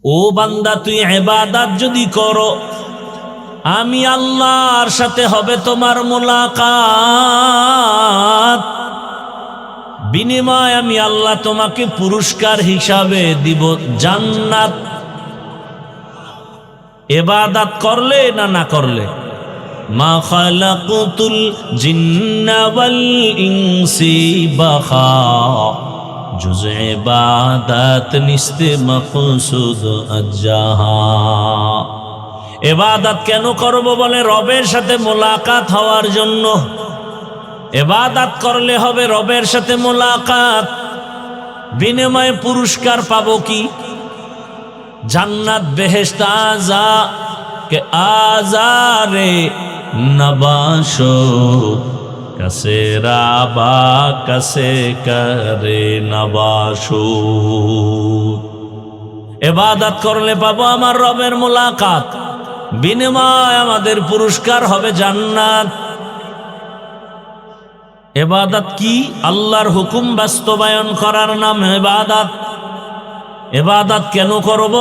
ও বান্দা, তুই ইবাদত যদি করো, আমি আল্লাহর সাথে হবে তোমার মুলাকাত। বিনিময় আমি আল্লাহ তোমাকে পুরস্কার হিসাবে দিব জান্নাত। ইবাদত করলে না না করলে, মা খালাকুতুল জিন্না ওয়াল ইনসি বাখা, জুজ ইবাদত নিস্তে মকসুদ আজ্জাহা। ইবাদত কেন করব বলে, রবের সাথে মোলাকাত হওয়ার জন্য। ইবাদত করলে হবে রবের সাথে মোলাকাত, বিনিময়ে পুরস্কার পাবো কি? জান্নাত, বেহেশত। আজা কে আজারে নবাশো কসে রাবা কসে করে নবাশো। ইবাদত করলে পাবো আমার রবের মোলাকাত, বিনিময় আমাদের পুরস্কার হবে জান্নাত। ইবাদত কি? আল্লাহর হুকুম বাস্তবায়ন করার নাম ইবাদত। ইবাদত কেন করব?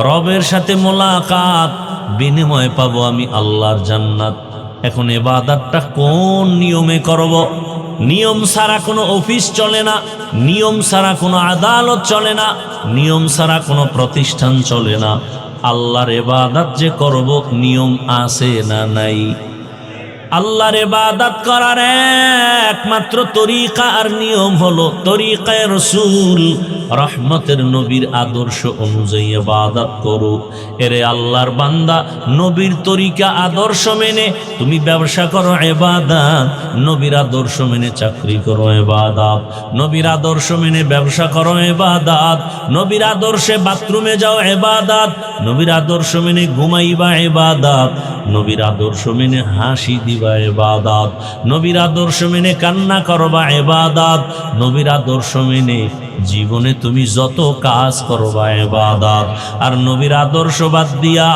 রবের সাথে মোলাকাত, বিনিময় পাবো আমি আল্লাহর জান্নাত। এখন ইবাদতটা কোন নিয়মে করব? নিয়ম ছাড়া কোনো অফিস চলে না, নিয়ম ছাড়া কোনো আদালত চলে না, নিয়ম ছাড়া কোনো প্রতিষ্ঠান চলে না। আল্লাহর ইবাদত যে করব, নিয়ম আছে না নাই? আল্লাহর ইবাদত করার একমাত্র তরিকা আর নিয়ম হলো তরিকায়ে রাসূল, রহমতের নবীর আদর্শ অনুযায়ী ইবাদত করো। এরে আল্লাহর বান্দা, নবীর তরিকা আদর্শ মেনে তুমি ব্যবসা করো ইবাদত, নবীর আদর্শ মেনে চাকরি করো ইবাদত, নবীর আদর্শ মেনে ব্যবসা করো ইবাদত, নবীর আদর্শে বাথরুমে যাও ইবাদত, নবীর আদর্শ মেনে ঘুমাইবা ইবাদত, নবীর আদর্শ মেনে হাসি দিবা ইবাদত, নবীর আদর্শ মেনে কান্না করবা ইবাদত, নবীর আদর্শ মেনে জীবনে তুমি যত কাজ করবা ইবাদত। আর নবীর আদর্শ বাদ দিয়া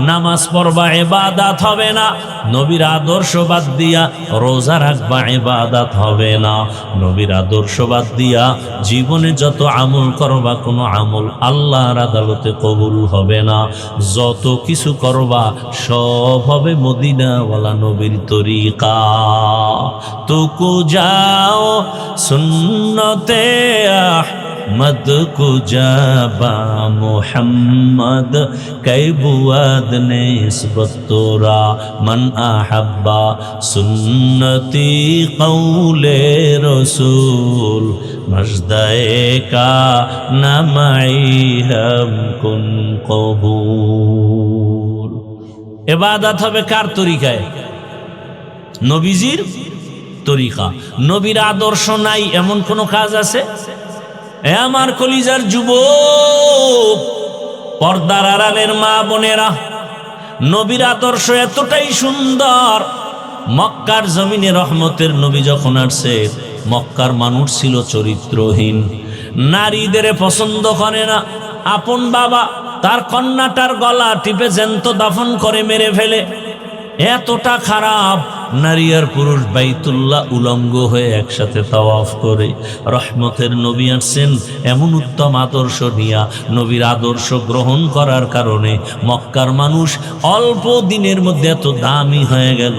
নামাজ পড়বা ইবাদত হবে না, নবীর আদর্শ বাদ দিয়া রোজা রাখবা ইবাদত হবে না, নবীর আদর্শ বাদ দিয়া জীবনে যত আমল করবা কোনো আমল আল্লাহর আদালতে কবুল হবে না। যত কিছু করবা সব হবে মদিনাওয়ালা নবীর তরিকা। তুকু যাও সুন্নতে আহমদ কু জাবা মুহাম্মদ কৈবুয়াদ নিসবত তোরা মান আহাব্বা সুন্নতি কৌলে রসুল মজদায়ে কা নামাই হাম কুন কবুল। ইবাদত হবে কার তরিকায়? নবীজির তরিকা। নবীর আদর্শ নাই এমন কোন কাজ আছে? এ আমার কলিজার যুবক, পর্দার আড়ালের মা বোনেরা, নবীর আদর্শ এতটাই সুন্দর। মক্কার জমিনে রহমতের নবী যখন আসছে, মক্কার মানুষ ছিল চরিত্রহীন, নারীদের পছন্দ করে না। আপন বাবা তার কন্যাটার গলা টিপে জ্যান্ত দাফন করে মেরে ফেলে। এতটা খারাপ। নারী আর পুরুষ বাইতুল্লাহ উলঙ্গ হয়ে একসাথে তাওয়াফ করে। রহমতের নবী আসছেন এমন উত্তম আদর্শ নিয়া। নবীর আদর্শ গ্রহণ করার কারণে মক্কার মানুষ অল্প দিনের মধ্যে এত দামি হয়ে গেল।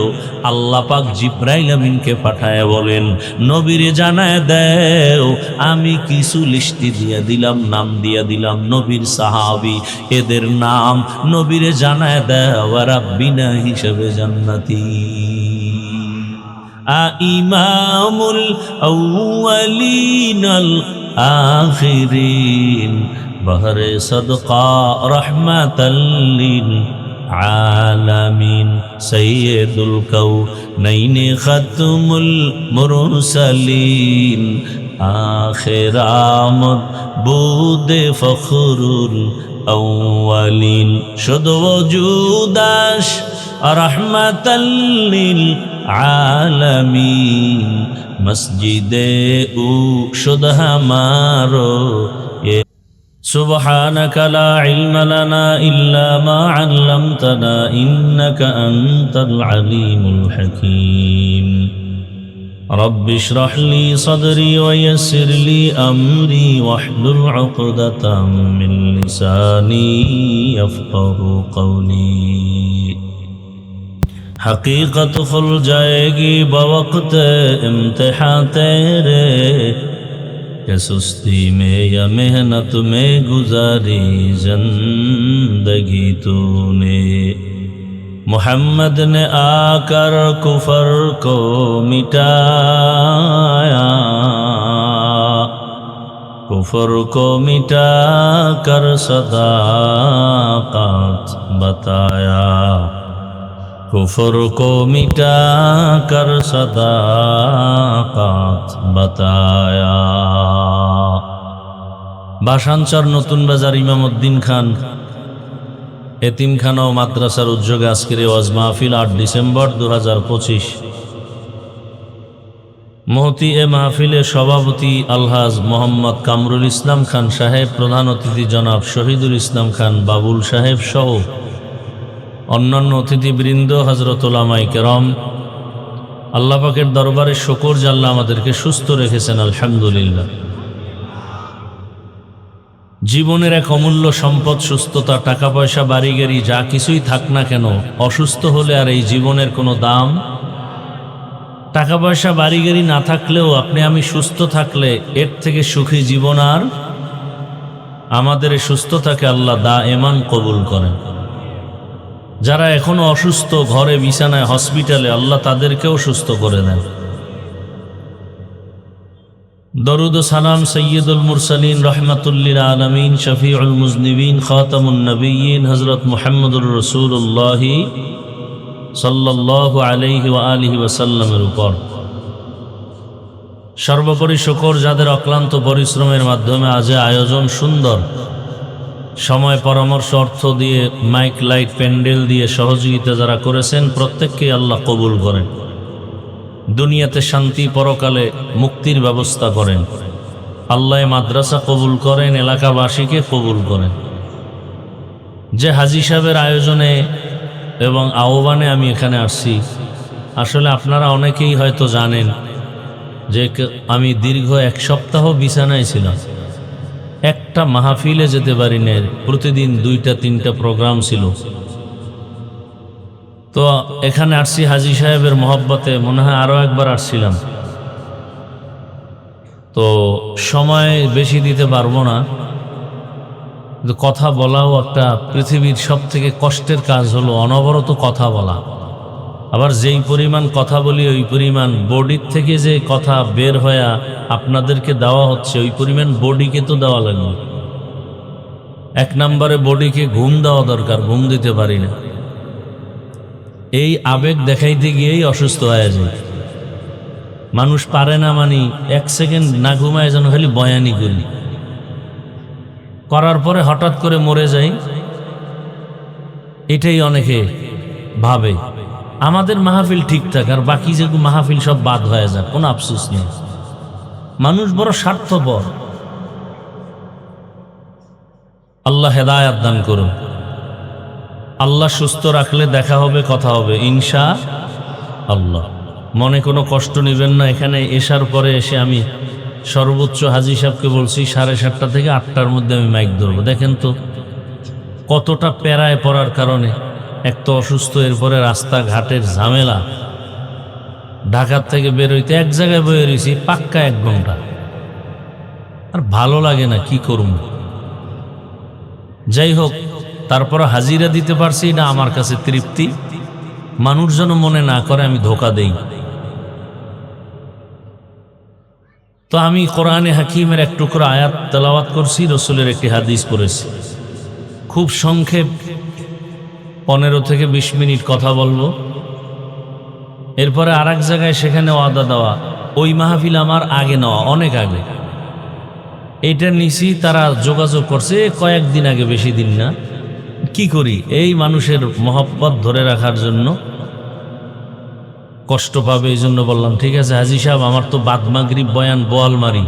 আল্লাহ পাক জিব্রাইল আমিনকে পাঠায় বলেন, নবীরে জানায় দেও আমি কিছু লিস্টি দিয়ে দিলাম, নাম দিয়ে দিলাম নবীর সাহাবী, এদের নাম নবীরে জানায় দেও রাব্বিনা হিসেবে জান্নাতি। ইমামুল আউয়ালিন আল আখিরিন বহরে সদকা রহমাতাল লিল আলামিন সাইয়্যিদুল কাউনাইন খাতমুল মুরসালিন আখিরামত বুদে ফখরুল আউয়ালিন শুধু ওজুদাস রহমাতাল লিল আলামিন মসজিদে উ শুধ হামারো। সুবহানাকা লা ইলমা লানা ইল্লা মা আল্লামতানা ইন্নাকা আনতাল আলিমুল হাকীম। رب اشرح لي صدري ويسر لي أمري واحلل عقدة من لساني يفقهوا قولي حقیقت کھل جائے گی بوقت امتحان تیرے کہ سستی میں یا محنت میں گزاری زندگی تو نے محمد نے آ کر کفر کو مٹایا کفر کو مٹا کر صداقت بتایا کفر کو مٹا کر صداقت بتایا ভাষাঞ্চর নতুন বাজার ইমামউদ্দিন খান এতিমখানা ও মাদ্রাসার উদ্যোগে আজকের এই ওয়াজ মাহফিল ৮ ডিসেম্বর ২০২৫। মহতি এ মাহফিলের সভাপতি আলহাজ মোহাম্মদ কামরুল ইসলাম খান সাহেব, প্রধান অতিথি জনাব শহীদুল ইসলাম খান বাবুল সাহেব সহ অন্যান্য অতিথিবৃন্দ, হযরত উলামায়ে কেরাম, আল্লাহ পাকের দরবারে শুকর যে আল্লাহ আমাদেরকে সুস্থ রেখেছেন, আলহামদুলিল্লাহ। জীবনের এক অমূল্য সম্পদ সুস্থতা। টাকা পয়সা বাড়ি গাড়ি যা কিছুই থাক না কেন, অসুস্থ হলে আর এই জীবনের কোনো দাম। টাকা পয়সা বাড়ি গাড়ি না থাকলেও আপনি আমি সুস্থ থাকলে এর থেকে সুখী জীবন আর আমাদের এই সুস্থতাকে আল্লাহ দায়েমান কবুল করেন। যারা এখনো অসুস্থ, ঘরে বিছানায় হসপিটালে, আল্লাহ তাদেরকেও সুস্থ করে দেন। দরুদ ও সালাম সৈয়দুল মুরসালিন রহমাতুল্লিল আলামিন শফিউল মুজনিবিন খাতামুন নবিয়্যিন হযরত মুহাম্মদুর রাসূলুল্লাহ সাল্লাল্লাহু আলাইহি ওয়া আলিহি ওয়াসাল্লামের উপর। সর্বোপরি শুকর যাদের অক্লান্ত পরিশ্রমের মাধ্যমে আজ আয়োজন সুন্দর, সময় পরামর্শ অর্থ দিয়ে মাইক লাইট প্যান্ডেল দিয়ে সহযোগিতা যারা করেছেন প্রত্যেককেই আল্লাহ কবুল করেন। দুনিয়াতে শান্তি, পরকালে মুক্তির ব্যবস্থা করেন। আল্লাহ মাদ্রাসা কবুল করেন, এলাকাবাসীকে কবুল করেন। যে হাজী সাহেবের আয়োজনে এবং আহ্বানে আমি এখানে আসছি, আসলে আপনারা অনেকেই হয়তো জানেন যে আমি দীর্ঘ ১ সপ্তাহ বিছানায় ছিলাম, একটা মাহফিলে যেতে পারি না। প্রতিদিন ২টা-৩টা প্রোগ্রাম ছিল। তো এখানে আসছি হাজী সাহেবের মহব্বতে, মনে হয় আরও একবার আসছিলাম। তো সময় বেশি দিতে পারবো না, কিন্তু কথা বলাও একটা পৃথিবীর সব থেকে কষ্টের কাজ হলো অনবরত কথা বলা। আবার যেই পরিমাণ কথা বলি ওই পরিমাণ বডির থেকে যে কথা বের হয়ে আপনাদেরকে দেওয়া হচ্ছে ওই পরিমাণ বডিকে তো দেওয়া লাগবে। ১ নম্বরে বডিকে ঘুম দেওয়া দরকার, ঘুম দিতে পারি না। এই আবেগ দেখাইতে গিয়েই অসুস্থ হয়ে যায় মানুষ। পারে না, ১ সেকেন্ড না ঘুমায় যেন খালি বয়ানি করি, করার পরে হঠাৎ করে মরে যাই। এটাই অনেকে ভাবে। আমাদের মাহফিল ঠিকঠাক, আর বাকি যেগুলো মাহফিল সব বাদ হয়ে যায়, কোনো আফসোস নেই। মানুষ বড় স্বার্থপর। আল্লাহ হেদায়াত দান করুন। আল্লাহ সুস্থ রাখলে দেখা হবে, কথা হবে ইনশাআল্লাহ। মনে কোনো কষ্ট নেবেন না। এখানে এসার পরে এসে আমি সর্বোচ্চ হাজী সাহেবকে বলছি 7:30 থেকে 8টার মধ্যে আমি মাইক ধরবো। দেখেন তো কতটা প্যারায় পড়ার কারণে। এক তো অসুস্থ, এরপরে রাস্তাঘাটের ঝামেলা। ঢাকার থেকে বেরোইতে এক জায়গায় বয়ে রয়েছি পাক্কা 1 ঘন্টা, আর ভালো লাগে না, কি করব। যাই হোক, তারপর হাজিরা দিতে পারছি না, আমার কাছে তৃপ্তি। মানুষ যেন মনে না করে আমি ধোকা দেই। তো আমি কোরআনে হাকিমের এক টুকরো আয়াত তেলাওয়াত করছি, রসুলের একটি হাদিস পড়েছি। খুব সংক্ষেপ 15 থেকে 20 মিনিট কথা বলবো। এরপরে আর এক জায়গায় সেখানে ওয়াদা দেওয়া, ওই মাহফিল আমার আগে নেওয়া, অনেক আগে। এইটা নিছি, তারা যোগাযোগ করছে কয়েকদিন আগে, বেশি দিন না। কি করি, এই মানুষের মহব্বত ধরে রাখার জন্য কষ্ট পাবে, এই জন্য বললাম ঠিক আছে হাজী সাহেব, আমার তো বাদ মাগরিব বয়ান বোয়ালমারি,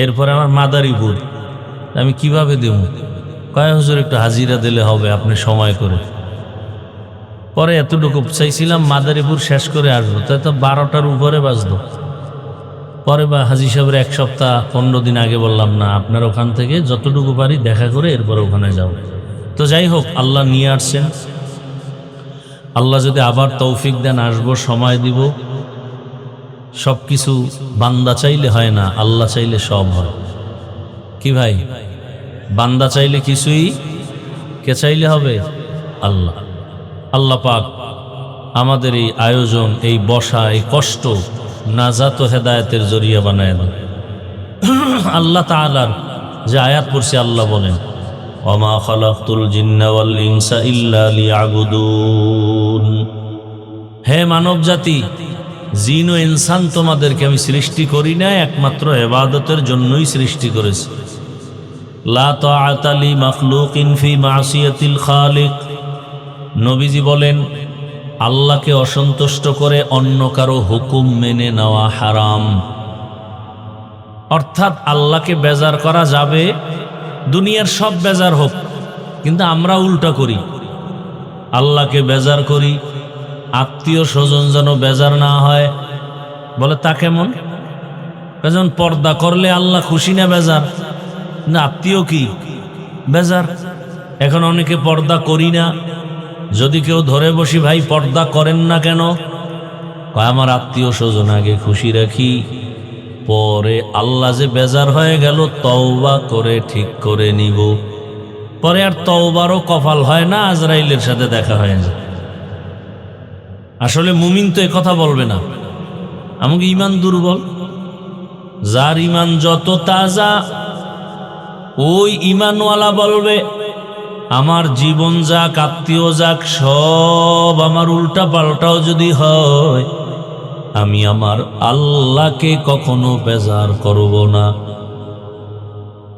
এরপরে আমার মাদারীপুর, আমি কিভাবে দেব? কয় হুজুর একটু হাজিরা দিলে হবে আপনি সময় করে। পরে এতটুকু চাইছিলাম মাদারীপুর শেষ করে আসবো, তাই তো 12টার উপরে বাজলো। পরে বা হাজি সাহেবের 1 সপ্তাহ 15 দিন আগে বললাম, না আপনার ওখান থেকে যতটুকু পারি দেখা করে এরপরে ওখানে যাও। তো যাই হোক, আল্লাহ নিয়ে আসছেন। আল্লাহ যদি আবার তৌফিক দেন আসবো, সময় দিব। সব কিছু বান্দা চাইলে হয় না, আল্লাহ চাইলে সব হয়। কি ভাই, বান্দা চাইলে কিছুই, কে চাইলে হবে? আল্লাহ। আল্লাহ পাক আমাদের এই আয়োজন, এই বসা, এই কষ্ট নাজাত ও হেদায়েতের জরিয়া বানায় দেন। আল্লাহ তাআলার যে আয়াত পড়ছি, আল্লাহ বলেন, ওমা খালাকতুল জিন্না ওয়াল ইনসা ইল্লা লিয়াবুদুন। হে মানব জাতি, জিন ও ইনসান তোমাদেরকে আমি সৃষ্টি করি না, একমাত্র ইবাদতের জন্যই সৃষ্টি করেছি। লা তাআতা লি মাখলুকিন ফি মাসিয়াতিল খালিক। নবীজি বলেন, আল্লাহকে অসন্তুষ্ট করে অন্য কারো হুকুম মেনে নেওয়া হারাম। অর্থাৎ আল্লাহকে বেজার করা যাবে, দুনিয়ার সব বেজার হোক, কিন্তু আমরা উল্টা করি, আল্লাহকে বেজার করি। আত্মীয় স্বজন যেন বেজার না হয়। বলে তা কেমন? যেমন পর্দা করলে আল্লাহ খুশি না বেজার? না, আত্মীয় কি বেজার? এখন অনেকে পর্দা করি না, যদি কেউ ধরে বসি, ভাই পর্দা করেন না কেন? আমার আত্মীয় স্বজন আগে খুশি রাখি, পরে আল্লাহ যে বেজার হয়ে গেল তওবা করে ঠিক করে নিব। পরে আর তওবারও কপাল হয় না, আজরাইলের সাথে দেখা হয়ে যায়। আসলে মুমিন তো কথা বলবে না, আমাকে ইমান দুর্বল। যার ইমান যত তাজা, ওই ইমানওয়ালা বলবে, আমার জীবন যাক, আত্মীয় যাক, সব আমার উল্টা পাল্টাও যদি হয়, আমি আমার আল্লাহকে কখনো বেজার করব না।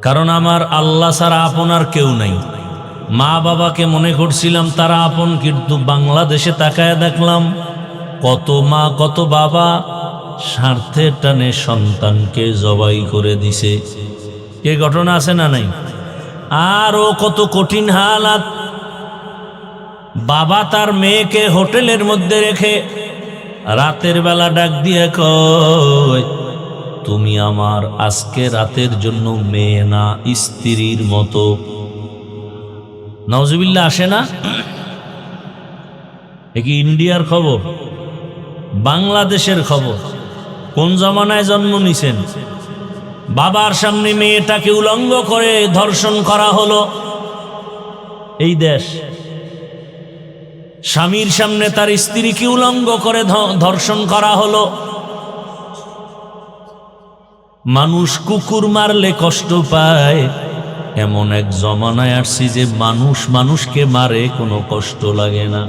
কারণ আমার আল্লাহ ছাড়া আপন আর কেউ নাই। মা বাবাকে মনে করছিলাম তারা আপন, কিন্তু বাংলাদেশে তাকায় দেখলাম কত মা কত বাবা স্বার্থের টানে সন্তানকে জবাই করে দিছে। এ ঘটনা আছে না নাই? আরও কত কঠিন হালাত। বাবা তার মেয়েকে হোটেলের মধ্যে রেখে রাতের বেলা ডাক দিয়ে কয়, তুমি আমার আজকে রাতের জন্য মেয়ে না, স্ত্রীর মতো। নাউজুবিল্লাহ, আসে না? এ কি ইন্ডিয়ার খবর? বাংলাদেশের খবর। কোন জমানায় জন্ম নিছেন? বাবার সামনে মেয়েটাকে উলঙ্গ করে ধর্ষণ করা হলো। এই দেশ। স্বামীর সামনে তার স্ত্রীকে উলঙ্গ করে ধর্ষণ করা হলো। মানুষ কুকুর মারলে কষ্ট পায়, এমন এক জমানায় আসছি যে মানুষ মানুষকে মারে, কোনো কষ্ট লাগে না।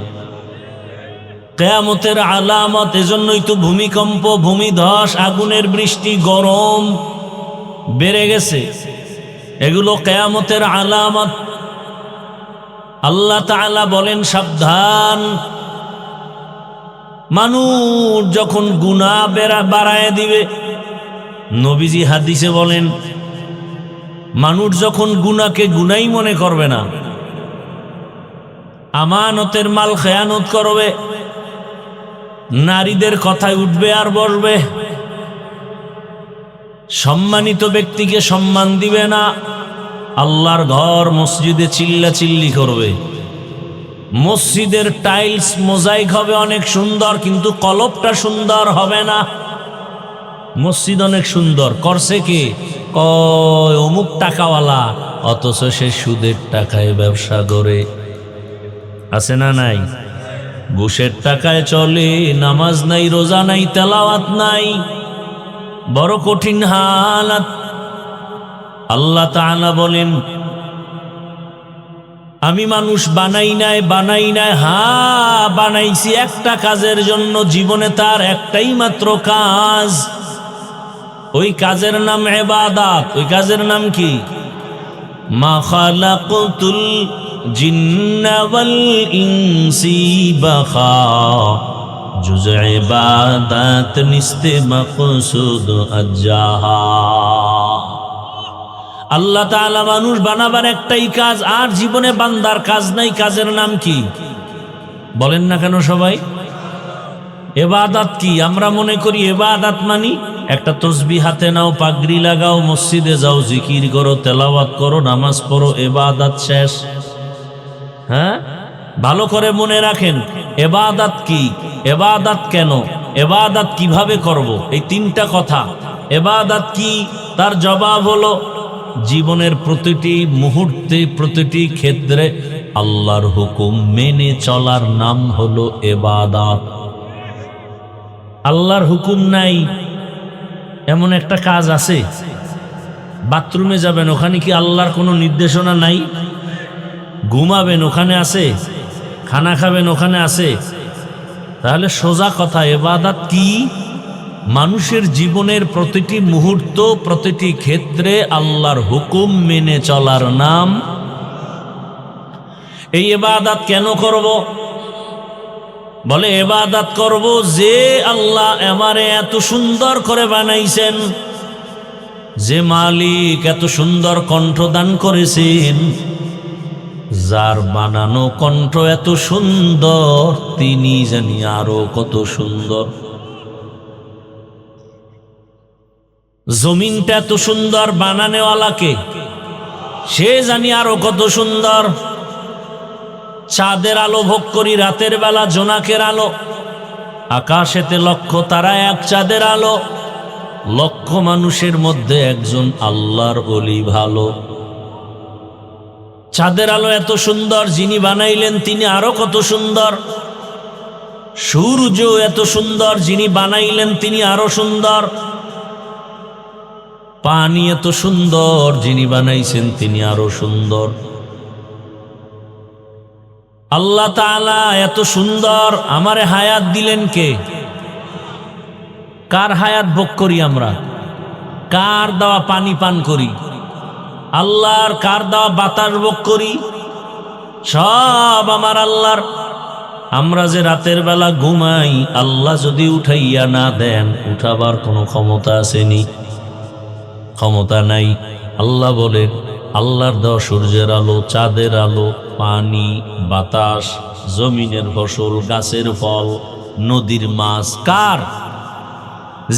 কিয়ামতের আলামত। এজন্যই তো ভূমিকম্প, ভূমিধস, আগুনের বৃষ্টি, গরম বেড়ে গেছে। এগুলো কিয়ামতের আলামত। আল্লাহ তাআলা বলেন, সাবধান, মানুষ যখন গুনাহ বাড়ায় দিবে। নবীজি হাদিসে বলেন, মানুষ যখন গুনাহকে গুনাহই মনে করবে না, আমানতের মাল খেয়ানত করবে, নারীদের কথায় উঠবে আর বসবে, সম্মানিত ব্যক্তিকে সম্মান দিবে না, আল্লাহর ঘর মসজিদে চিল্লাচিল্লি করবে, মসজিদের টাইলস মোজাইক হবে অনেক সুন্দর, কিন্তু কলবটা সুন্দর হবে না। মসজিদ অনেক সুন্দর করছে কে? কয় অমুক টাকাওয়ালা, অথচ সে সুদের টাকায় ব্যবসা করে। আছে না নাই? ঘুষের টাকায় চলে, নামাজ নাই, রোজা নাই, তেলাওয়াত নাই, বড় কঠিন হালাত। আল্লাহ তাআলা বলেন, আমি মানুষ বানাই নাই, হ্যাঁ বানাইছি একটা কাজের জন্য। জীবনে তার একটাই মাত্র কাজ, ওই কাজের নাম ইবাদত। ওই কাজের নাম কি? মা খালাকতুল জিন্না ওয়াল ইনসি বাখা, জুজ ইবাদত নিস্তে মাকসুদ আজ্জাহা। আল্লাহ তাআলা মানুষ বানাবার একটাই কাজ, আর জীবনে বান্দার কাজ নাই। কাজের নাম কি? বলেন না কেন সবাই? ইবাদত কি? আমরা মনে করি ইবাদত মানি একটা তসবিহ হাতে নাও, পাগড়ি লাগাও, মসজিদে যাও, জিকির করো, তেলাওয়াত করো, নামাজ পড়ো, ইবাদত শেষ। হ্যাঁ, ভালো করে মনে রাখেন ইবাদত কি, ইবাদত কেন, ইবাদত কিভাবে করব, এই তিনটা কথা। ইবাদত কি, তার জবাব হলো জীবনের প্রতিটি মুহূর্তে, প্রতিটি ক্ষেত্রে আল্লাহর হুকুম মেনে চলার নাম হলো ইবাদত। আল্লাহর হুকুম নাই এমন একটা কাজ আছে? বাথরুমে যাবেন, ওখানে কি আল্লাহর কোনো নির্দেশনা নাই? ঘুমাবেন, ওখানে আছে? খানা খাবেন, ওখানে আছে? তাহলে সোজা কথা, ইবাদত কি? মানুষের জীবনের প্রতিটি মুহূর্ত, প্রতিটি ক্ষেত্রে আল্লাহর হুকুম মেনে চলার নাম। এই ইবাদত কেন করব? বলে ইবাদত করব যে আল্লাহ আমারে এত সুন্দর করে বানাইছেন, যে মালিক এত সুন্দর কণ্ঠ দান করেছেন, যার বানানো কণ্ঠ এত সুন্দর, তিনি জানি আরো কত সুন্দর। জমিনটা এত সুন্দর, বানানেওয়ালাকে, সে জানি আরো কত সুন্দর। চাঁদের আলো ভোগ করি রাতের বেলা, জোনাকের আলো, আকাশেতে লক্ষ তারা এক চাঁদের আলো, লক্ষ মানুষের মধ্যে একজন আল্লাহর ওলি ভালো। চাঁদের আলো এত সুন্দর, যিনি বানাইলেন তিনি আরো কত সুন্দর। সূর্য এত সুন্দর, যিনি বানাইলেন তিনি আরো সুন্দর। পানি এত সুন্দর, যিনি বানাইছেন তিনি আরো সুন্দর। আল্লাহ তাআলা এত সুন্দর, আমারে হায়াত দিলেন কে? কার হায়াত ভোগ করি আমরা? কার দেওয়া পানি পান করি? আল্লাহর। কার দেওয়া বাতাস ভোগ করি? সব আমার আল্লাহর। আমরা যে রাতের বেলা ঘুমাই, আল্লাহ যদি উঠাইয়া না দেন, উঠাবার কোনো ক্ষমতা আসেনি? ক্ষমতা নাই। আল্লাহ বলেন আল্লাহর দেওয়া সূর্যের আলো, চাঁদের আলো, পানি, বাতাস, জমিনের ফসল, গাছের ফল, নদীর মাছ কার?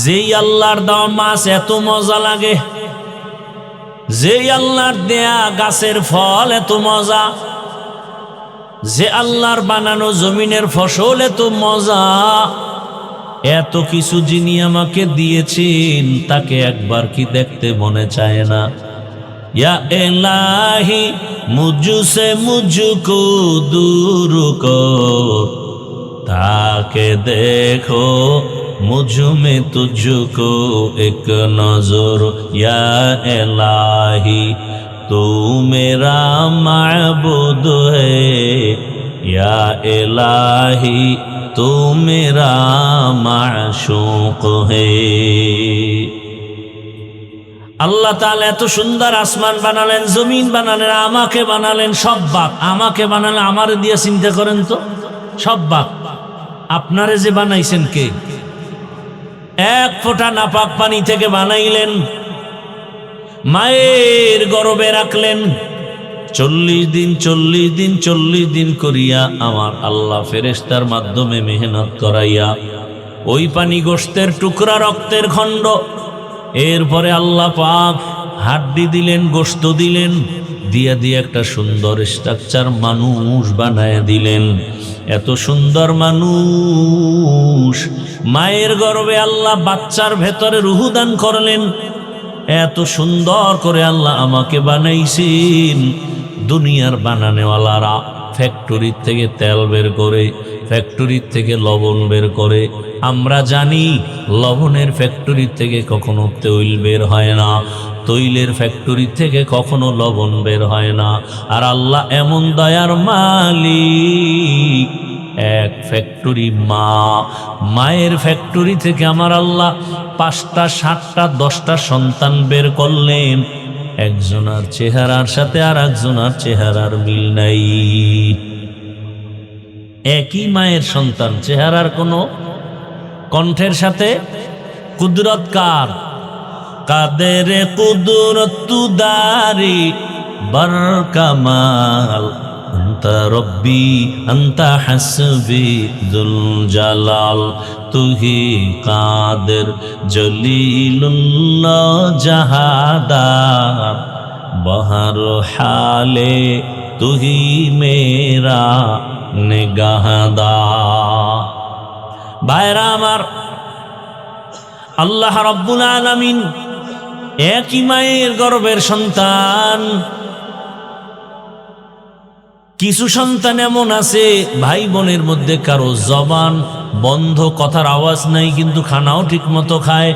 যেই আল্লাহর দেওয়া মাছ এত মজা লাগে, যেই আল্লাহর দেয়া গাছের ফল এত মজা, যে আল্লাহর বানানো জমিনের ফসল এত মজা, এত কিছু যিনি আমাকে দিয়েছেন, তাকে একবার কি দেখতে মনে চায় না? या इलाही मुझसे मुझको दूर को, ताके देखो मुझ में तुझको एक नजर। या इलाही तू मेरा माबूद है, या इलाही तू मेरा माशूक है। আল্লাহ তাআলা এত সুন্দর আসমান বানালেন, জমিন বানালেন, আমাকে বানালেন, সব বাপ। আমাকে বানালেন, আমারে দিয়ে চিন্তা করেন তো, সব বাপ। আপনারে যে বানাইছেন কে? এক ফোঁটা নাপাক পানি থেকে বানাইলেন, মায়ের গর্ভে রাখলেন, 40 দিন করিয়া আমার আল্লাহ ফেরেশতার মাধ্যমে মেহনত করাইয়া ওই পানি গোশতের টুকরা, রক্তের খণ্ড। এরপরে আল্লাহ পাক হাড্ডি দিলেন, গোশত দিলেন, দিয়া দিয়ে একটা সুন্দর স্ট্রাকচার মানুষ বানায় দিলেন। এত সুন্দর মানুষ, মায়ের গর্ভে আল্লাহ বাচ্চার ভেতরে রূহ দান করলেন। এত সুন্দর করে আল্লাহ আমাকে বানাইছেন। দুনিয়ার বানানেওয়ালারা ফ্যাক্টরির থেকে তেল বের করে, ফ্যাক্টরির থেকে লবণ বের করে। আমরা জানি লবণের ফ্যাক্টরি থেকে কখনো তৈল বের হয় না, তৈলের ফ্যাক্টরি থেকে কখনো লবণ বের হয় না। আর আল্লাহ এমন দয়ার মালিক, এক ফ্যাক্টরি মা, মায়ের ফ্যাক্টরি থেকে আমার আল্লাহ 5টা 7টা 10টা সন্তান বের করলেন। একজনের চেহারার সাথে আর একজনের চেহারার মিল নাই। একই মায়ের সন্তান, চেহারার কোনো, কণ্ঠের সাথে। কুদরত কার? কাদের কুদরত তুদারি बर कमाल আনতা রব্বি আনতা হাসবি যুল জালাল তুহি কাদের জলিলুল্লাহ জাহাদার বহর হালে তুহি মেরা নিগাহদার। ভাইরা আমার, আল্লাহ রাব্বুল আলামিন একই মায়ের গর্ভের সন্তান। কিছু সন্তান এমন আছে ভাই বোনের মধ্যে কারো জবান বন্ধ, কথার আওয়াজ নাই কিন্তু খানাও ঠিক মতো খায়।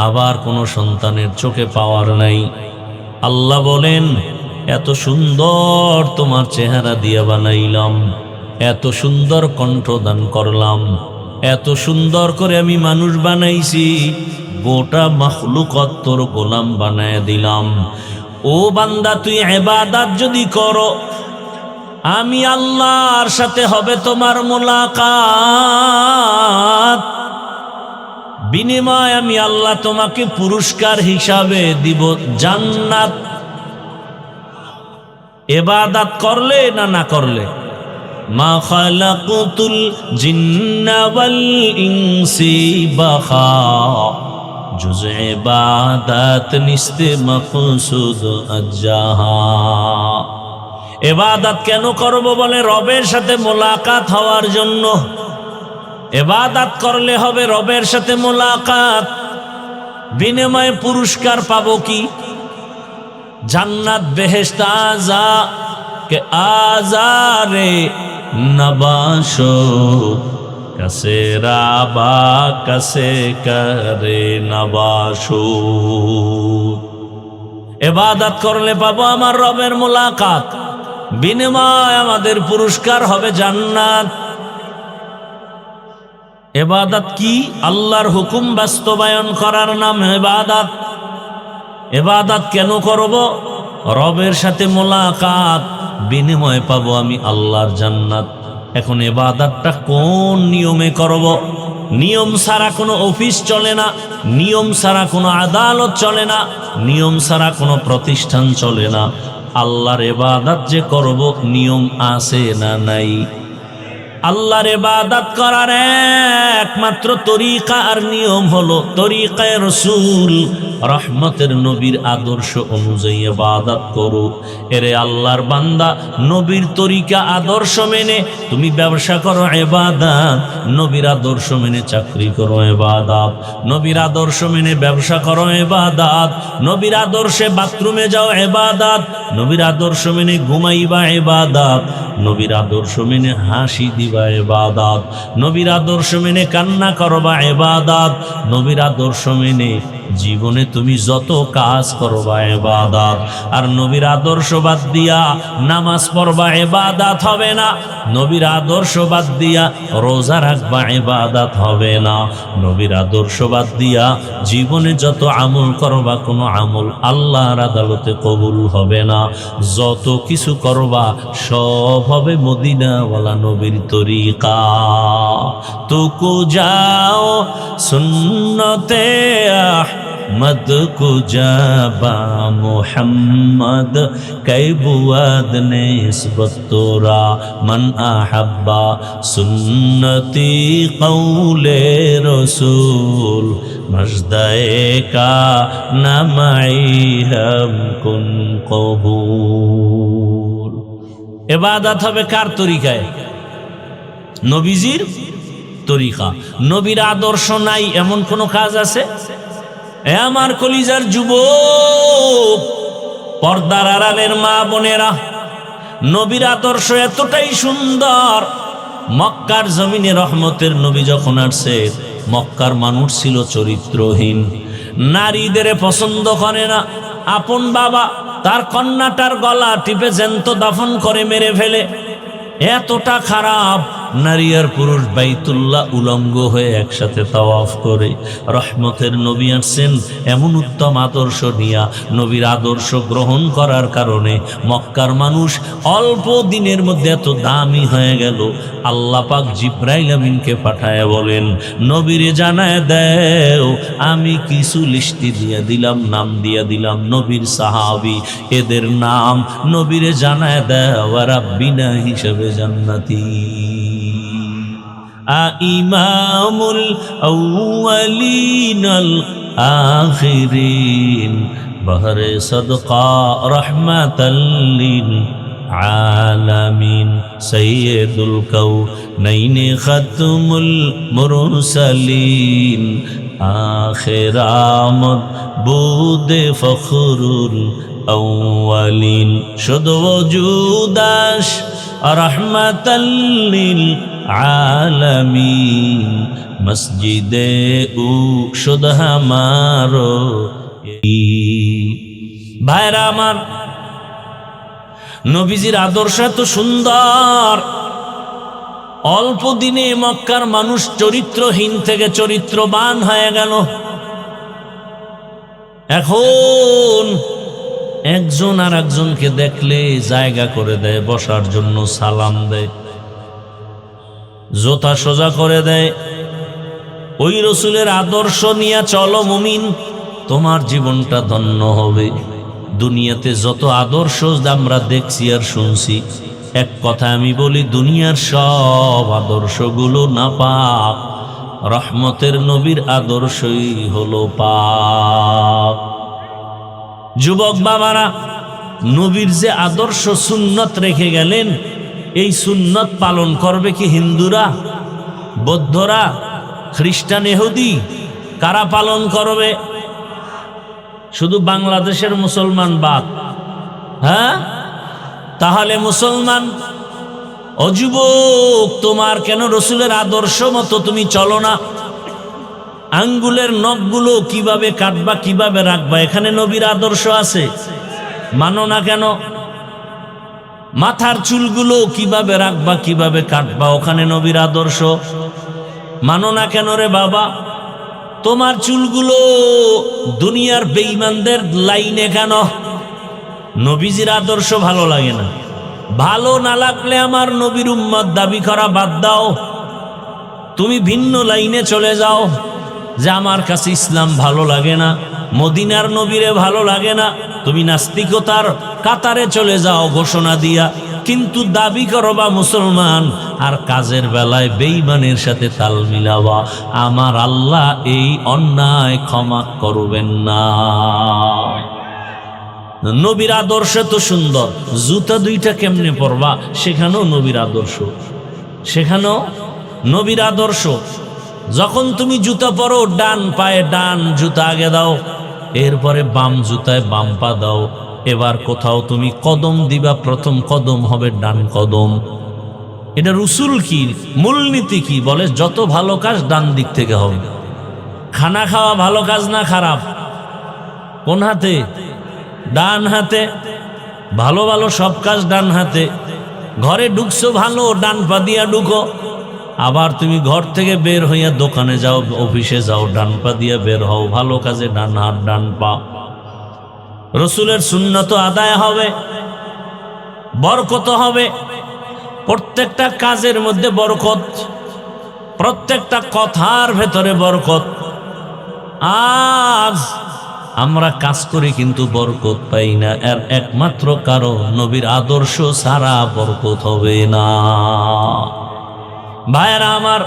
আবার কোনো সন্তানের চোখে পাওয়ার নাই। আল্লাহ বলেন, এত সুন্দর তোমার চেহারা দিয়ে বানাইলাম, এত সুন্দর কণ্ঠ দান করলাম, এত সুন্দর করে আমি মানুষ বানাইছি, গোটা মাখলুকত তোর গোলাম বানায় দিলাম। ও বান্দা, তুই ইবাদত যদি করো, আমি আল্লাহর সাথে হবে তোমার মুলাকাত। বিনিময় আমি আল্লাহ তোমাকে পুরস্কার হিসাবে দিব জান্নাত। ইবাদত করলে না না করলে, মা খালাকুতুল জিন্না ওয়াল ইনসি বাখা, জুজ ইবাদত নিস্তে মকসুদ আজ্জাহা। ইবাদত কেন করব বলে, রবের সাথে মোলাকাত হওয়ার জন্য। ইবাদত করলে হবে রবের সাথে মোলাকাত, বিনিময়ে পুরস্কার পাবো কি? জান্নাত বেহেশত আযা কে আজারে নবাশো কাসে রাবা কাসে করে নবাশো। ইবাদত করলে পাবো আমার রবের মোলাকাত, বিনিময় আমাদের পুরস্কার হবে জান্নাত। ইবাদত কি? আল্লাহর হুকুম বাস্তবায়ন করার নাম ইবাদত। ইবাদত কেন করব? রবের সাথে মোলাকাত, বিনিময় পাবো আমি আল্লাহর জান্নাত। এখন ইবাদতটা কোন নিয়মে করব? নিয়ম ছাড়া কোনো অফিস চলে না, নিয়ম ছাড়া কোনো আদালত চলে না, নিয়ম ছাড়া কোনো প্রতিষ্ঠান চলে না। আল্লাহর ইবাদত যে করব, নিয়ম আছে না নাই? আল্লাহর ইবাদত করার একমাত্র তরিকা আর নিয়ম হলো তরিকায়ে রাসূল, রহমতের নবীর আদর্শ অনুযায়ী ইবাদত করো। এরে আল্লাহর বান্দা, নবীর তরিকা আদর্শ মেনে তুমি ব্যবসা করো ইবাদত, নবীর আদর্শ মেনে চাকরি করো ইবাদত, নবীর আদর্শ মেনে ব্যবসা করো ইবাদত, নবীর আদর্শে বাথরুমে যাও ইবাদত, নবীর আদর্শ মেনে ঘুমাইবা ইবাদত, নবীর আদর্শ মেনে হাসি দিবা ইবাদত, নবীর আদর্শ মেনে কান্না করবা ইবাদত, নবীর আদর্শ মেনে জীবনে তুমি যত কাজ করবা ইবাদত। আর নবীর আদর্শ বাদ দিয়া নামাজ পড়বা ইবাদত হবে না, নবীর আদর্শ বাদ দিয়া রোজা রাখবা ইবাদত হবে না, নবীর আদর্শ বাদ দিয়া জীবনে যত আমল করবা কোনো আমল আল্লাহর আদালতে কবুল হবে না। যত কিছু করবা সব হবে মদিনাওয়ালা নবীর তরিকা। তুকু যাও সুন্নতে আহমদ কু জাবা মুহাম্মদ कै बुआद निस्बत तोरा मन आहब्बा सुन्नती कौले रसूल मजदाए का नमाई हम कुन कबूल। इबादत হবে কার তরিকায়? নবীজির তরিকা। নবীর আদর্শ নাই এমন কোন কাজ আছে? এ আমার কলিজার যুবক, পর্দার আড়ালের মা বোনেরা, নবীর আদর্শ এতটাই সুন্দর। মক্কার জমিনে রহমতের নবী যখন আসছে, মক্কার মানুষ ছিল চরিত্রহীন, নারীদের পছন্দ করে না। আপন বাবা তার কন্যাটার গলা টিপে জ্যান্ত দাফন করে মেরে ফেলে, এতটা খারাপ। নারী আর পুরুষ বাইতুল্লাহ উলঙ্গ হয়ে একসাথে তাওয়াফ করে। রহমতের নবী আসছেন এমন উত্তম আদর্শ নিয়া। নবীর আদর্শ গ্রহণ করার কারণে মক্কার মানুষ অল্প দিনের মধ্যে এত দামি হয়ে গেল। আল্লাহ পাক জিব্রাইল আমিনকে পাঠায় বলেন, নবীরে জানায় দেও আমি কিছু লিস্টি দিয়ে দিলাম, নাম দিয়ে দিলাম নবীর সাহাবী, এদের নাম নবীরে জানায় দেও রাব্বিনা হিসেবে জান্নাতি। ইমামুল আউয়ালিন আল আখিরিন বহরে সদকা রহমাতাল লিল আলামিন সৈয়দুল কাউনাইন খাতমুল মুরসালিন আখিরামত বুদে ফখরুল আউয়ালিন শুধু ওজুদাস রহমাতাল লিল আলামিন মসজিদে উ শুধ হামারো। ভাইরা আমার, নবীজির আদর্শ এত সুন্দর, অল্প দিনে মক্কার মানুষ চরিত্রহীন থেকে চরিত্রবান হয়ে গেল। এখন একজন আর একজনকে দেখলে জায়গা করে দেয়, বসার জন্য সালাম দেয়, জোতা সোজা করে দেয়। ওই রসুলের আদর্শ নিয়ে চলো মুমিন, তোমার জীবনটা ধন্য হবে। দুনিয়াতে যত আদর্শ আমরা দেখছি আর শুনছি, এক কথা আমি বলি, দুনিয়ার সব আদর্শগুলো নাপাক, রহমতের নবীর আদর্শই হলো পাক। যুবক বাবারা, নবীর যে আদর্শ সুন্নত রেখে গেলেন, এই সুন্নত পালন করবে কি হিন্দুরা, বৌদ্ধরা, খ্রিস্টান, ইহুদি? কারা পালন করবে? শুধু বাংলাদেশের মুসলমান বাদ? হ্যাঁ, তাহলে মুসলমান ও যুবক, তোমার কেন রসুলের আদর্শ মতো তুমি চলো না? আঙ্গুলের নখগুলো কিভাবে কাটবা, কিভাবে রাখবা, এখানে নবীর আদর্শ আছে, মানো না কেন? মাথার চুলগুলো কিভাবে রাখবা, কিভাবে কাটবা, ওখানে নবীর আদর্শ, মানো না কেন রে বাবা? তোমার চুলগুলো দুনিয়ার বেঈমানদের লাইনে কেন? নবীজির আদর্শ ভালো লাগে না? ভালো না লাগলে আমার নবীর উম্মত দাবি করা বাদ দাও, তুমি ভিন্ন লাইনে চলে যাও, যে আমার কাছে ইসলাম ভালো লাগে না, মদিনার নবীরে ভালো লাগে না, তুমি নাস্তিকতার কাতারে চলে যাও ঘোষণা দিয়া, কিন্তু দাবি করবা মুসলমান, আর কাজের বেলায় বেঈমানের সাথে তাল মিলাবা। আমার আল্লাহ এই অন্যায় ক্ষমা করবেন না। নবীর আদর্শ তো সুন্দর, জুতা দুইটা কেমনে পরবা সেখানেও নবীর আদর্শ, সেখানেও নবীর আদর্শ। যখন তুমি জুতা পরো, ডান পায়ে ডান জুতা আগে দাও, এরপরে বাম জুতায় বাম পা দাও। এবার কোথাও তুমি কদম দিবা, প্রথম কদম হবে ডান কদম। এটা রসুল কি মূলনীতি কি বলে? যত ভালো কাজ ডান দিক থেকে হবে। খানা খাওয়া ভালো কাজ না খারাপ? কোন হাতে? ডান হাতে। ভালো ভালো সব কাজ ডান হাতে। ঘরে ঢুকছো ভালো, ডান পা দিয়া ঢুকো। আবার তুমি ঘর থেকে বের হইয়া দোকানে যাও, অফিসে যাও, ডান পা দিয়া বের হও। ভালো কাজে ডান হাত ডান পা। রসুলের সুন্নত আদায় হবে, বরকত হবে। প্রত্যেকটা কাজের মধ্যে বরকত, প্রত্যেকটা কথার ভেতরে বরকত। আজ আমরা কাজ করি কিন্তু বরকত পাই না, এর একমাত্র কারণ নবীর আদর্শ ছাড়া বরকত হবে না। ভাইরা আমার,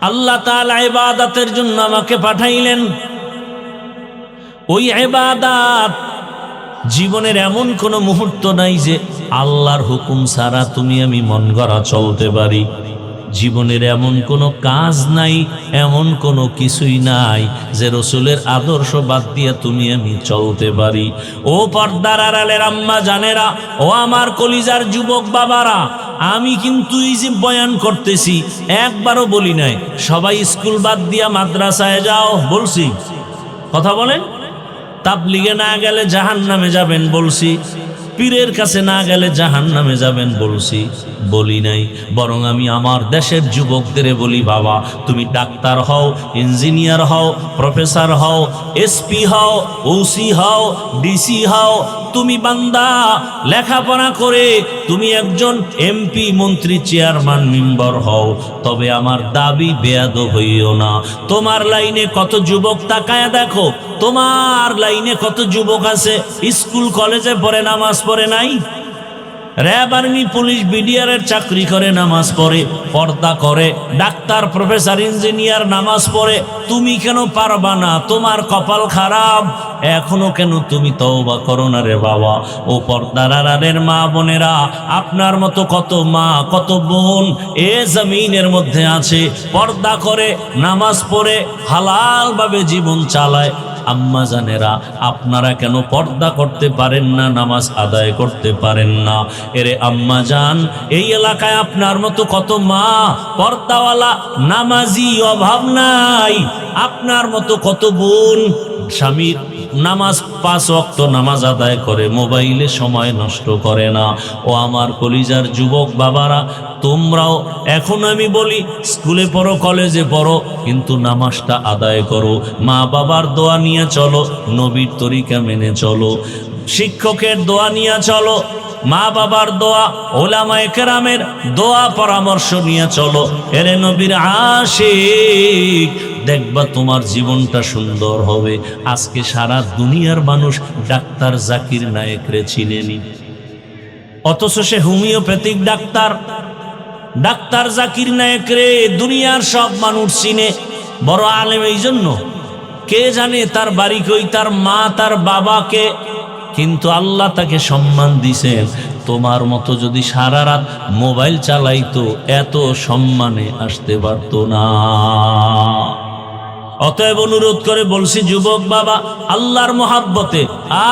আল্লাহ তাআলা ইবাদতের জন্য আমাকে পাঠাইলেন। ওই ইবাদত, জীবনের এমন কোনো মুহূর্ত নাই যে আল্লাহর হুকুম ছাড়া তুমি আমি মন গড়া চলতে পারি। জীবনের এমন কোনো কাজ নাই, এমন কোনো কিছুই নাই যে রসুলের আদর্শ বাদ দিয়ে তুমি আমি চলতে পারি। ও পর্দার আড়ালের আম্মা জানেরা, ও আমার কলিজার যুবক বাবারা, আমি কিন্তু এই যে বয়ান করতেছি একবারও বলি নাই সবাই স্কুল বাদ দিয়া মাদ্রাসায় যাও, বলছি? কথা বলেন? তাবলীগে না গেলে জাহান্নামে যাবেন বলছি? পীরের কাছে না গেলে জাহান্নামে যাবেন বলছি? বলি নাই। বরং আমি আমার দেশের যুবকদের বলি, বাবা তুমি ডাক্তার হও, ইঞ্জিনিয়ার হও, প্রফেসর হও, এসপি হও, ওসি হও, ডিসি হও, তুমি বান্দা লেখাপড়া করে তুমি একজন এমপি, মন্ত্রী, চেয়ারম্যান, মেম্বার হও, তবে আমার দাবি বেয়াদব হইও না। তোমার লাইনে কত যুবক, তাকায় দেখো তোমার লাইনে কত যুবক আছে স্কুল কলেজে পড়ে, নামাজ পড়ে নাই? র্যাব, আর্মি, পুলিশ, বিডিআরের চাকরি করে, নামাজ পড়ে, পর্দা করে, ডাক্তার, প্রফেসর, ইঞ্জিনিয়ার নামাজ পড়ে, তুমি কেন পারবা না? তোমার কপাল খারাপ। এখনো কেন তুমি তওবা করো না রে বাবা? ও পর্দার আড়ালের মা বোনেরা, আপনার মতো কত মা, কত বোন এ জমিনের মধ্যে আছে, পর্দা করে, নামাজ পড়ে, হালালভাবে জীবন চালায়। আম্মা জানেরা, আপনারা কেন পর্দা করতে পারেন না, নামাজ আদায় করতে পারেন না? এরে আম্মা জান, এই এলাকায় আপনার মতো কত মা পর্দাওয়ালা, নামাজি, অভাব নাই। আপনার মতো কত বোন স্বামীর নামাজ, 5 ওয়াক্ত নামাজ আদায় করে, মোবাইলে সময় নষ্ট করে না। ও আমার কলিজার যুবক বাবারা, তোমরাও এখন আমি বলি স্কুলে পড়ো, কলেজে পড়ো, কিন্তু নামাজটা আদায় করো। মা বাবার দোয়া নিয়ে চলো, নবীর তরিকা মেনে চলো, শিক্ষকের দোয়া নিয়ে চলো, মা বাবার দোয়া, ওলামায়ে কেরামের দোয়া পরামর্শ নিয়ে চলো। এরে নবীর আশিক, দেখবা তোমার জীবনটা সুন্দর হবে। আজকে সারা দুনিয়ার মানুষ ডাক্তার জাকির নায়েকরে চিনেনি, অথচ সে হোমিওপ্যাথিক ডাক্তার। ডাক্তার জাকির নায়েকরে দুনিয়ার সব মানুষ চিনে, বড় আলেম। এই জন্য কে জানে তার বাড়ি কই, তার মা, তার বাবাকে, কিন্তু আল্লাহ তাকে সম্মান দিছেন। তোমার মতো যদি সারা রাত মোবাইল চালাইতো, এত সম্মানে আসতে পারতো না। অতএব অনুরোধ করে বলছি, যুবক বাবা, আল্লাহর মোহাব্বতে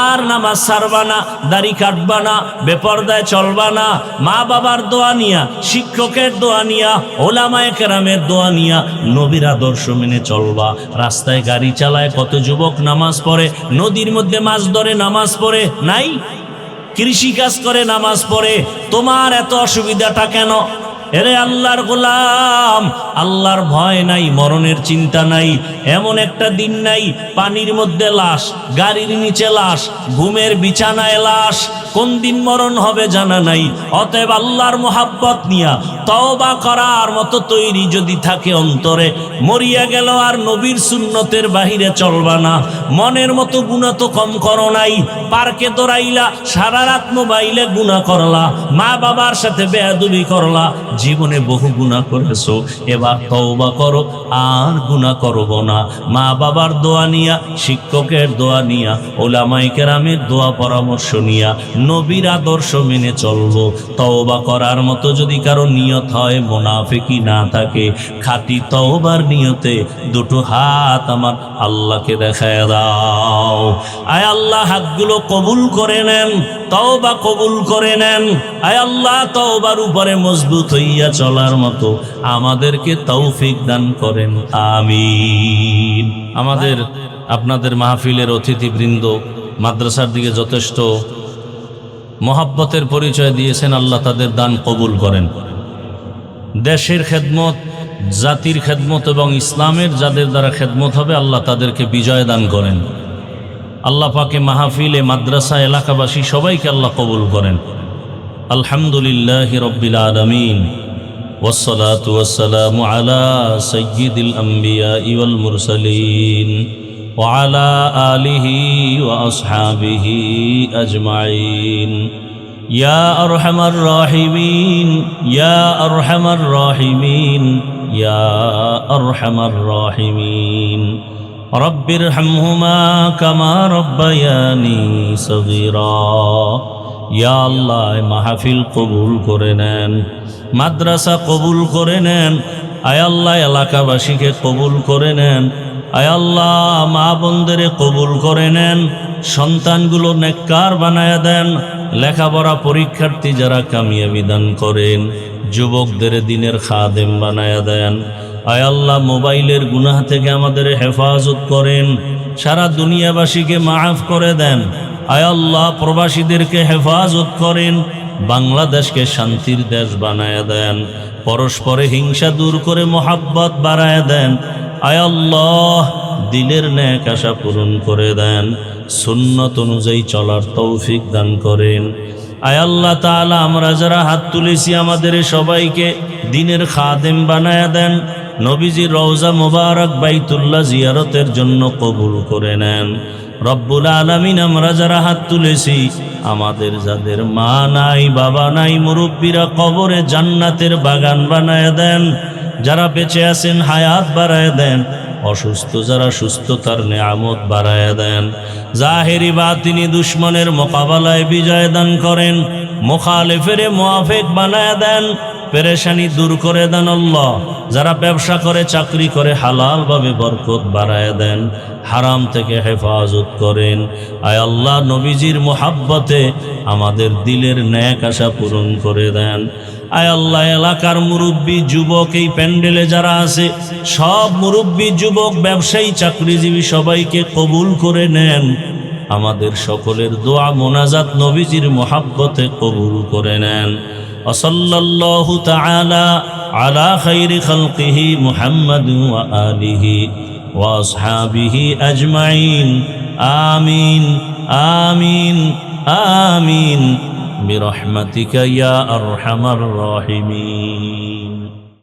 আর নামাজ ছাড়বা না, দাড়ি কাটবা না, বেপরদায় চলবা না, মা বাবার দোয়া নিয়া, শিক্ষকের দোয়া নিয়া, ওলামায়ে কেরামের দোয়া নিয়া, নবীর আদর্শ মেনে চলবা। রাস্তায় গাড়ি চালায় কত যুবক নামাজ পড়ে, নদীর মধ্যে মাছ ধরে নামাজ পড়ে নাই? কৃষি কাজ করে নামাজ পড়ে। তোমার এত অসুবিধাটা কেন? এরে আল্লাহর গোলাম, আল্লাহর ভয় নাই, মরণের চিন্তা নাই। এমন একটা দিন নাই পানির মধ্যে লাশ, গাড়ির নিচে লাশ, ঘুমের বিছানায় লাশ। কোন দিন মরণ হবে জানা নাই। অতএব আল্লাহর মোহাব্বত নিয়া তওবা করার মতো তৈরি যদি থাকে অন্তরে, মরিয়া গেল আর নবীর সুন্নতের বাহিরে চলবা না। মনের মতো গুনাহ তো কম করো নাই। পার্কে দৌড়াইলা, সারা রাত মোবাইলে গুনাহ করলা, মা বাবার সাথে বেয়াদবি করলা, জীবনে বহু গুনাহ করেছো। এবার তওবা করো, আর গুনাহ করব না। মা বাবার দোয়া নিয়া, শিক্ষকের দোয়া নিয়া, ওলামায়ে কেরামের দোয়া পরামর্শ নিয়া, নবীর আদর্শ মেনে চলবো। তওবা করার মতো যদি কারো নিয়ত হয়, মুনাফিকি না থাকে, খাঁটি তওবার নিয়তে দুটো হাত আমার আল্লাহকে দেখায় দাও। আয় আল্লাহ, হাতগুলো কবুল করে নেন, তওবা কবুল করে নেন। আয় আল্লাহ, তওবার উপরে মজবুত হইয়া চলার মতো আমাদেরকে তৌফিক দান করেন, আমিন। আমাদের আপনাদের মাহফিলের অতিথিবৃন্দ মাদ্রাসার দিকে যথেষ্ট মহাব্বতের পরিচয় দিয়েছেন, আল্লাহ তাদের দান কবুল করেন। দেশের খেদমত, জাতির খেদমত এবং ইসলামের যাদের দ্বারা খেদমত হবে, আল্লাহ তাদেরকে বিজয় দান করেন। আল্লাহ পাকে মাহফিলে, মাদ্রাসা, এলাকাবাসী সবাইকে আল্লাহ কবুল করেন। আলহামদুলিল্লাহি রাব্বিল আলামিন, ওয়াসসালাতু ওয়াসসালামু আলা সাইয়্যিদিল আমবিয়া ওয়াল মুরসালিন ওয়া আলা আলিহি ওয়া আসহাবিহি আজমাইন। ইয়া আরহামার রাহিমিন, ইয়া আরহামার রাহিমিন, ইয়া আরহামার রাহিমিন। রব্বিরহামহুমা কামা রব্বায়ানি সগীরা। ইয়া আল্লাহ, মাহফিল কবুল করে নেন, মাদ্রাসা কবুল করে নেন। আয় আল্লাহ, এলাকাবাসীকে কবুল করে নেন। আয় আল্লাহ, মা বোনদেরে কবুল করে নেন। সন্তানগুলো নেককার বানায়া দেন। লেখাপড়া পরীক্ষার্থী যারা কামিয়াবি দান করেন। যুবকদের দিনের খাদেম বানায়া দেন। আয় আল্লাহ, মোবাইলের গুনাহ থেকে আমাদের হেফাজত করেন। সারা দুনিয়াবাসীকে মাফ করে দেন। আয় আল্লাহ প্রবাসীদেরকে হেফাজত করেন, বাংলাদেশকে শান্তির দেশ বানায় দেন, পরস্পরে হিংসা দূর করে মোহাব্বত বাড়ায় দেন। আয় আল্লাহ দিলের নেক আশা পূরণ করে দেন, সুন্নত অনুযায়ী চলার তৌফিক দান করেন। আয় আল্লাহ তাআলা আমরা যারা হাত তুলেছি আমাদের সবাইকে দ্বীনের খাদেম বানায় দেন, নবীজির রওজা মুবারক বাইতুল্লাহ জিয়ারতের জন্য কবুল করে নেন। রব্বুল আলামিন আমরা যারা হাত তুলেছি আমাদের যাদের মা নাই বাবা নাই মুরব্বীরা কবরে জান্নাতের বাগান বানায় দেন, যারা বেঁচে আছেন হায়াত বাড়ায় দেন, অসুস্থ যারা সুস্থতার নেয়ামত বাড়ায় দেন, জাহেরি বাতিনি দুশ্মনের মোকাবেলায় বিজয় দান করেন, মুখালিফের মুআফিক বানায় দেন, পেরেশানি দূর করে দেন আল্লাহ। যারা ব্যবসা করে চাকরি করে হালালভাবে বরকত বাড়ায় দেন, হারাম থেকে হেফাজত করেন। আয় আল্লাহ নবীজির মোহাব্বতে আমাদের দিলের ন্যাক আশা পূরণ করে দেন। আয় আল্লাহ এলাকার মুরব্বী যুবক এই প্যান্ডেলে যারা আছে সব মুরব্বী যুবক ব্যবসায়ী চাকরিজীবী সবাইকে কবুল করে নেন। আমাদের সকলের দোয়া মোনাজাত নবীজির মোহাব্বতে কবুল করে নেন। ওয়াসাল্লাল্লাহু তাআলা আলা খাইরি খালকিহি মুহাম্মাদ ওয়া আলিহি ওয়া আসহাবিহি আজমাইন। আমিন আমিন আমিন বিরহমাতিকা ইয়া আরহামার রাহিমিন।